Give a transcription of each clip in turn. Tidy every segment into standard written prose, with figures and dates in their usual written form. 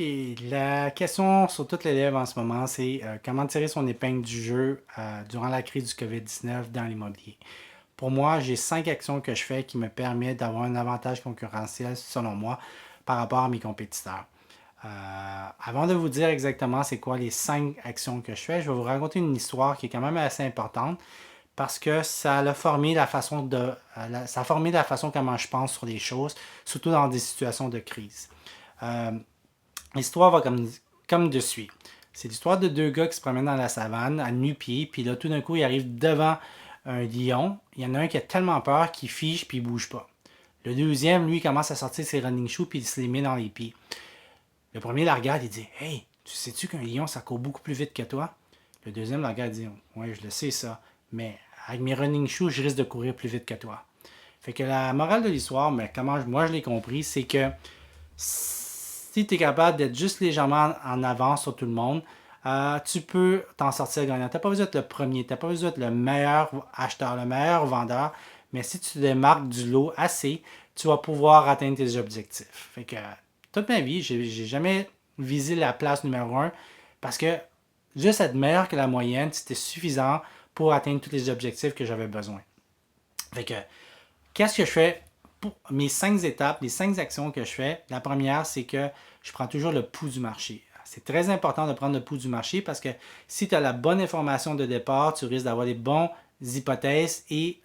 OK, la question sur toutes les lèvres en ce moment, c'est comment tirer son épingle du jeu durant la crise du COVID-19 dans l'immobilier. Pour moi, j'ai 5 actions que je fais qui me permettent d'avoir un avantage concurrentiel, selon moi, par rapport à mes compétiteurs. Avant de vous dire exactement c'est quoi les 5 actions que je fais, je vais vous raconter une histoire qui est quand même assez importante parce que ça a formé la façon ça a formé la façon comment je pense sur les choses, surtout dans des situations de crise. Euh, L'histoire va comme de suit. C'est l'histoire de deux gars qui se promènent dans la savane à nu-pieds, puis là, tout d'un coup, ils arrivent devant un lion. Il y en a un qui a tellement peur qu'il fige puis il bouge pas. Le deuxième, lui, commence à sortir ses running shoes puis il se les met dans les pieds. Le premier la regarde, il dit Hey, tu sais-tu qu'un lion, ça court beaucoup plus vite que toi? Le deuxième la regarde et dit Ouais, je le sais ça, mais avec mes running shoes, je risque de courir plus vite que toi. Fait que la morale de l'histoire, mais comment moi je l'ai compris, c'est que si tu es capable d'être juste légèrement en avance sur tout le monde, tu peux t'en sortir gagnant. Tu n'as pas besoin d'être le premier, tu n'as pas besoin d'être le meilleur acheteur, le meilleur vendeur, mais si tu te démarques du lot assez, tu vas pouvoir atteindre tes objectifs. Fait que toute ma vie, j'ai jamais visé la place numéro un parce que juste être meilleur que la moyenne, c'était suffisant pour atteindre tous les objectifs que j'avais besoin. Fait que qu'est-ce que je fais pour mes 5 étapes, les 5 actions que je fais? La première, c'est que je prends toujours le pouls du marché. C'est très important de prendre le pouls du marché parce que si tu as la bonne information de départ, tu risques d'avoir les bonnes hypothèses et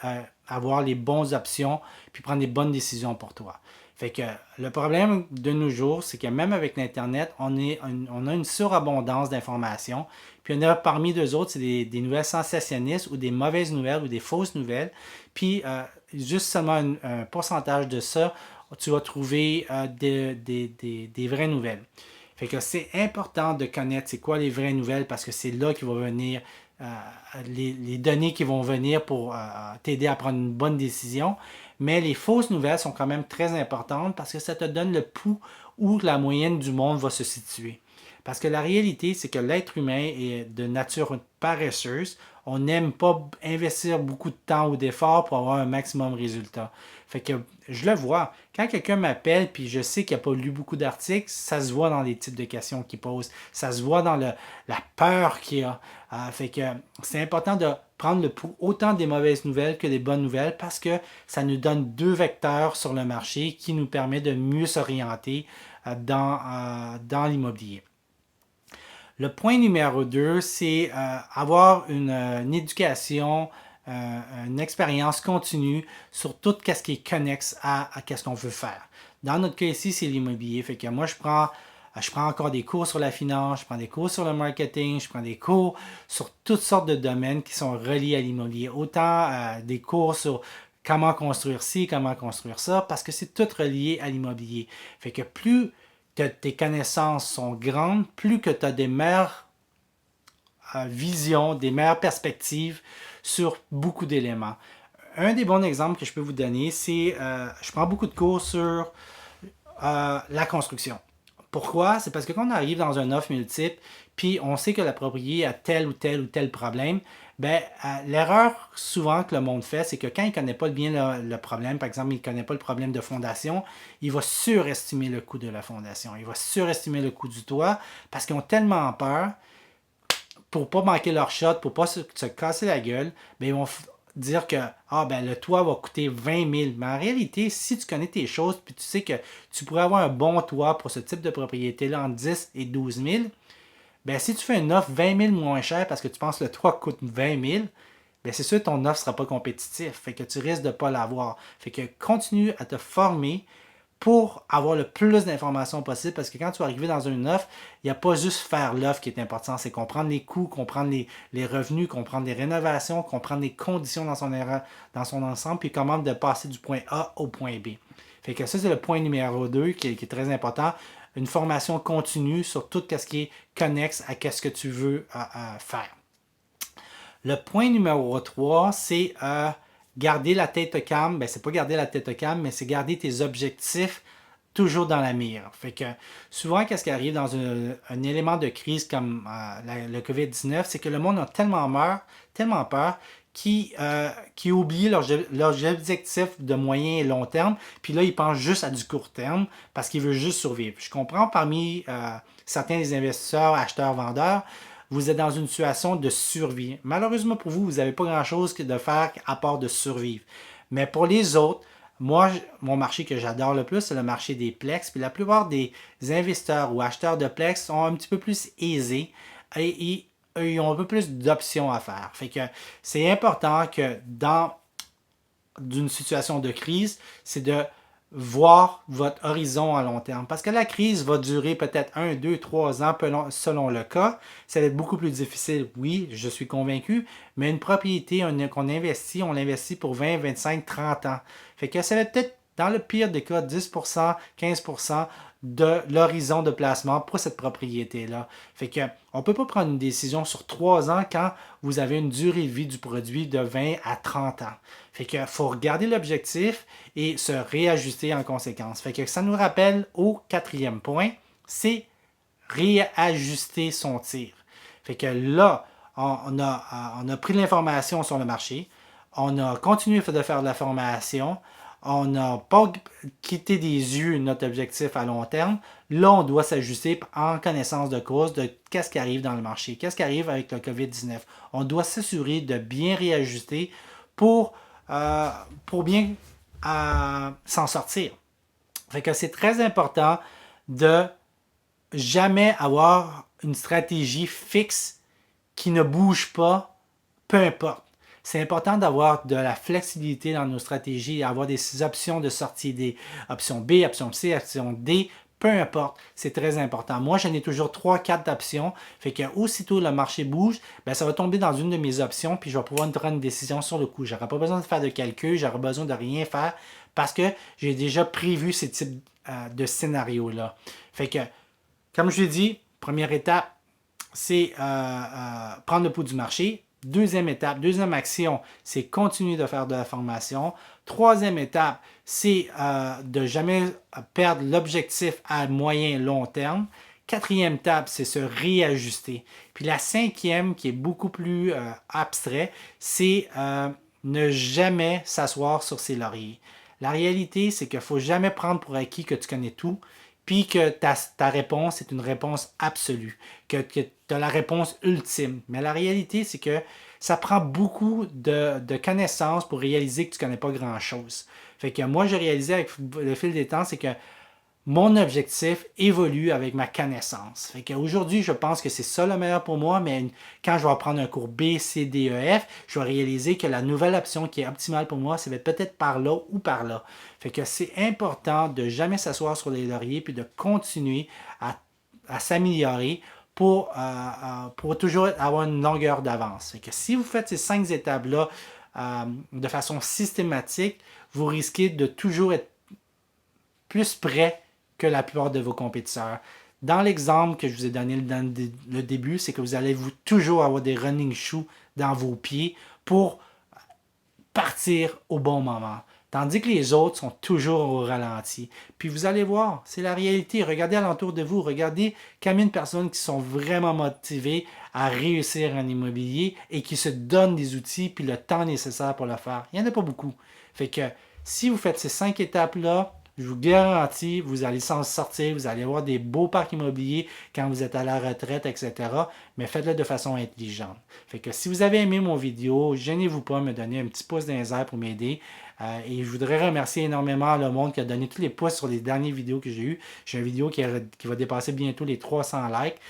avoir les bonnes options, puis prendre les bonnes décisions pour toi. Fait que le problème de nos jours, c'est que même avec l'Internet, on a une surabondance d'informations. Puis il y en a parmi deux autres, c'est des nouvelles sensationnalistes ou des mauvaises nouvelles ou des fausses nouvelles. Puis juste seulement un pourcentage de ça, tu vas trouver des vraies nouvelles. Fait que c'est important de connaître c'est quoi les vraies nouvelles parce que c'est là qu'il va venir euh, les données qui vont venir pour t'aider à prendre une bonne décision. Mais les fausses nouvelles sont quand même très importantes parce que ça te donne le pouls où la moyenne du monde va se situer. Parce que la réalité, c'est que l'être humain est de nature paresseuse. On n'aime pas investir beaucoup de temps ou d'efforts pour avoir un maximum de résultat. Fait que je le vois. Quand quelqu'un m'appelle puis je sais qu'il n'a pas lu beaucoup d'articles, ça se voit dans les types de questions qu'il pose. Ça se voit dans la peur qu'il a. Fait que c'est important de prendre le pouls autant des mauvaises nouvelles que des bonnes nouvelles parce que ça nous donne deux vecteurs sur le marché qui nous permet de mieux s'orienter dans l'immobilier. Le point numéro 2, c'est avoir une éducation, une expérience continue sur tout ce qui est connexe à ce qu'on veut faire. Dans notre cas ici, c'est l'immobilier. Fait que moi, je prends encore des cours sur la finance, je prends des cours sur le marketing, je prends des cours sur toutes sortes de domaines qui sont reliés à l'immobilier. Autant des cours sur comment construire ci, comment construire ça, parce que c'est tout relié à l'immobilier. Fait que plus tes connaissances sont grandes, plus que tu as des meilleures visions, des meilleures perspectives sur beaucoup d'éléments. Un des bons exemples que je peux vous donner, c'est je prends beaucoup de cours sur la construction. Pourquoi? C'est parce que quand on arrive dans un offre multiple, puis on sait que la propriété a tel ou tel ou tel problème, ben, l'erreur souvent que le monde fait, c'est que quand il ne connaît pas bien le problème, par exemple, il ne connaît pas le problème de fondation, il va surestimer le coût de la fondation, il va surestimer le coût du toit parce qu'ils ont tellement peur pour ne pas manquer leur shot, pour ne pas se casser la gueule, ben, ils vont dire que le toit va coûter 20 000. Mais en réalité, si tu connais tes choses, puis tu sais que tu pourrais avoir un bon toit pour ce type de propriété-là entre 10 et 12 000, ben, si tu fais une offre 20 000 moins cher parce que tu penses que le toit coûte 20 000, ben, c'est sûr que ton offre ne sera pas compétitive. Fait que tu risques de ne pas l'avoir. Fait que continue à te former pour avoir le plus d'informations possible parce que quand tu vas arriver dans une offre, il n'y a pas juste faire l'offre qui est important, c'est comprendre les coûts, comprendre les revenus, comprendre les rénovations, comprendre les conditions dans son ensemble, puis comment de passer du point A au point B. Fait que ça, c'est le point numéro 2 qui est très important. Une formation continue sur tout ce qui est connexe à ce que tu veux faire. Le point numéro 3, c'est garder la tête calme. Ben, c'est pas garder la tête calme, mais c'est garder tes objectifs toujours dans la mire. Fait que souvent, qu'est-ce qui arrive dans un élément de crise comme le COVID-19, c'est que le monde a tellement peur qui oublient leurs objectifs de moyen et long terme, puis là, ils pensent juste à du court terme parce qu'ils veulent juste survivre. Je comprends parmi certains des investisseurs, acheteurs, vendeurs, vous êtes dans une situation de survie. Malheureusement pour vous, vous n'avez pas grand-chose de faire à part de survivre. Mais pour les autres, moi, mon marché que j'adore le plus, c'est le marché des Plex. Puis la plupart des investisseurs ou acheteurs de Plex sont un petit peu plus aisés et ils ont un peu plus d'options à faire. Fait que c'est important que dans une situation de crise, c'est de voir votre horizon à long terme. Parce que la crise va durer peut-être 1, 2, 3 ans selon le cas. Ça va être beaucoup plus difficile, oui, je suis convaincu, mais une propriété qu'on investit, on l'investit pour 20, 25, 30 ans. Fait que ça va peut-être, dans le pire des cas, 10%, 15% de l'horizon de placement pour cette propriété-là. Fait que on ne peut pas prendre une décision sur 3 ans quand vous avez une durée de vie du produit de 20 à 30 ans. Fait que faut regarder l'objectif et se réajuster en conséquence. Fait que ça nous rappelle au 4e point, c'est réajuster son tir. Fait que là, on a pris l'information sur le marché, on a continué de faire de la formation, on n'a pas quitté des yeux notre objectif à long terme. Là, on doit s'ajuster en connaissance de cause de qu'est-ce qui arrive dans le marché, qu'est-ce qui arrive avec le COVID-19. On doit s'assurer de bien réajuster pour bien s'en sortir. Fait que c'est très important de jamais avoir une stratégie fixe qui ne bouge pas, peu importe. C'est important d'avoir de la flexibilité dans nos stratégies, avoir des options de sortie, des options B, option C, option D, peu importe, c'est très important. Moi, j'en ai toujours 3-4 options, fait que aussitôt le marché bouge, ben, ça va tomber dans une de mes options, puis je vais pouvoir prendre une décision sur le coup. J'aurai pas besoin de faire de calcul, j'aurai besoin de rien faire, parce que j'ai déjà prévu ces types de scénarios-là. Fait que, comme je l'ai dit, première étape, c'est prendre le pouls du marché. Deuxième étape, deuxième action, c'est continuer de faire de la formation. Troisième étape, c'est de jamais perdre l'objectif à moyen et long terme. Quatrième étape, c'est se réajuster. Puis la cinquième, qui est beaucoup plus abstrait, c'est ne jamais s'asseoir sur ses lauriers. La réalité, c'est qu'il ne faut jamais prendre pour acquis que tu connais tout, puis que ta réponse est une réponse absolue, que tu as la réponse ultime. Mais la réalité, c'est que ça prend beaucoup de connaissances pour réaliser que tu ne connais pas grand-chose. Fait que moi, j'ai réalisé avec le fil des temps, c'est que mon objectif évolue avec ma connaissance. Fait qu'aujourd'hui, je pense que c'est ça le meilleur pour moi, mais quand je vais prendre un cours B, C, D, E, F, je vais réaliser que la nouvelle option qui est optimale pour moi, c'est peut-être par là ou par là. Fait que c'est important de jamais s'asseoir sur les lauriers puis de continuer à s'améliorer pour toujours avoir une longueur d'avance. Fait que si vous faites ces 5 étapes-là de façon systématique, vous risquez de toujours être plus près que la plupart de vos compétiteurs. Dans l'exemple que je vous ai donné dans le début, c'est que vous allez toujours avoir des running shoes dans vos pieds pour partir au bon moment. Tandis que les autres sont toujours au ralenti. Puis vous allez voir, c'est la réalité. Regardez alentour de vous, regardez combien de personnes qui sont vraiment motivées à réussir en immobilier et qui se donnent des outils puis le temps nécessaire pour le faire. Il n'y en a pas beaucoup. Fait que si vous faites ces 5 étapes-là, je vous garantis, vous allez s'en sortir, vous allez avoir des beaux parcs immobiliers quand vous êtes à la retraite, etc. Mais faites-le de façon intelligente. Fait que si vous avez aimé mon vidéo, gênez-vous pas de me donner un petit pouce dans les airs pour m'aider. Et je voudrais remercier énormément le monde qui a donné tous les pouces sur les dernières vidéos que j'ai eues. J'ai une vidéo qui va dépasser bientôt les 300 likes.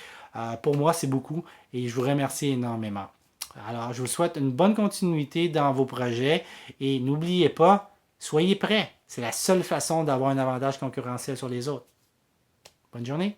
Pour moi, c'est beaucoup et je vous remercie énormément. Alors, je vous souhaite une bonne continuité dans vos projets et n'oubliez pas, soyez prêts. C'est la seule façon d'avoir un avantage concurrentiel sur les autres. Bonne journée.